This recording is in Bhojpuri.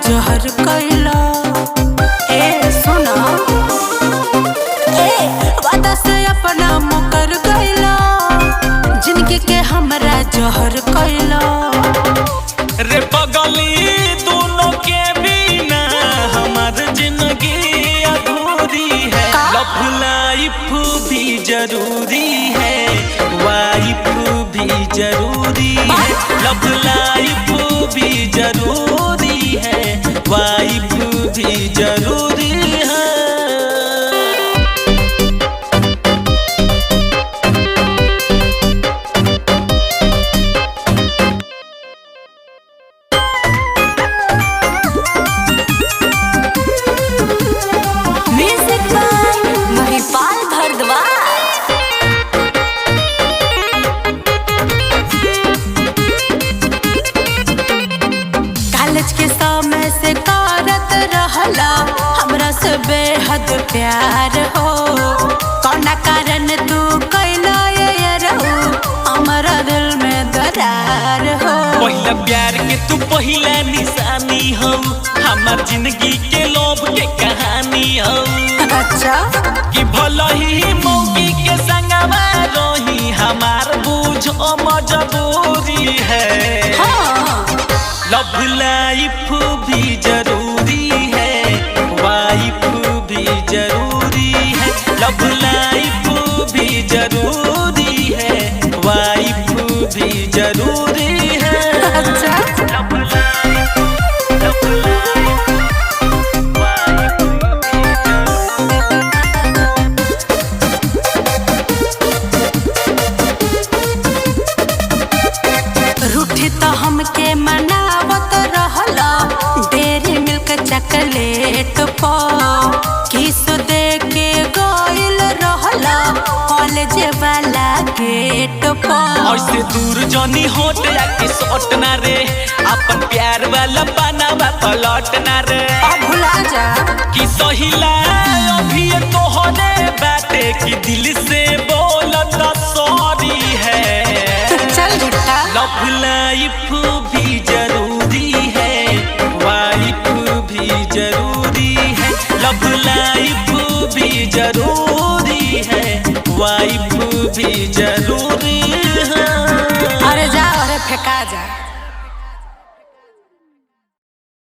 जहर कैला ए सुना वादा से अपना मुकर कैला जिनके के हमरा जहर कैला रे पगली दोनों के बिना हमार जिंदगी अधूरी है। लव लाइफ भी जरूरी है, वाइफ भी जरूरी है। लव लाइफ भी जरूरी है, वाइफ भी जरूरी है। Music by Mahipal Bhardwaj. College के समय से करत रहला हमरा से बेहद प्यार हो, कौना कारण तू कैला ये रहू हमारा दिल में दरार हो। पहिला प्यार के तू पहिला निशानी हो, हमार जिंदगी के लोभ के कहानी हो। अच्छा कि भला ही मौकी के संगवा रही हमार बुझो मजबूरी है। हाँ। लव लाइफ भी जरूरी है, वाइफ भी जरूरी है। लव लाइफ भी जरूरी है, वाइफ भी जरूरी है। अच्छा love life, love life, wife रूठी तो हमके मनावत रहला डेरी मिल्क चॉकलेट पर किस दे के गइल रहला कॉलेज वाला गेट पर। ऐसे दूर जनी होट जाके सटना रे, अपन प्यार वाला बनावा पलटना रे। अब भुला जा कि सहिला अभी तोहरे बाटे कि दिल से बोलत सॉरी है। चल झूठा। लव लाइफ भी जरूरी है, वाइफ भी जरूरी है। लव लाइफ भी जरूरी है, वाइफ भी जरूरी है। अरे जा अरे फेंका जा।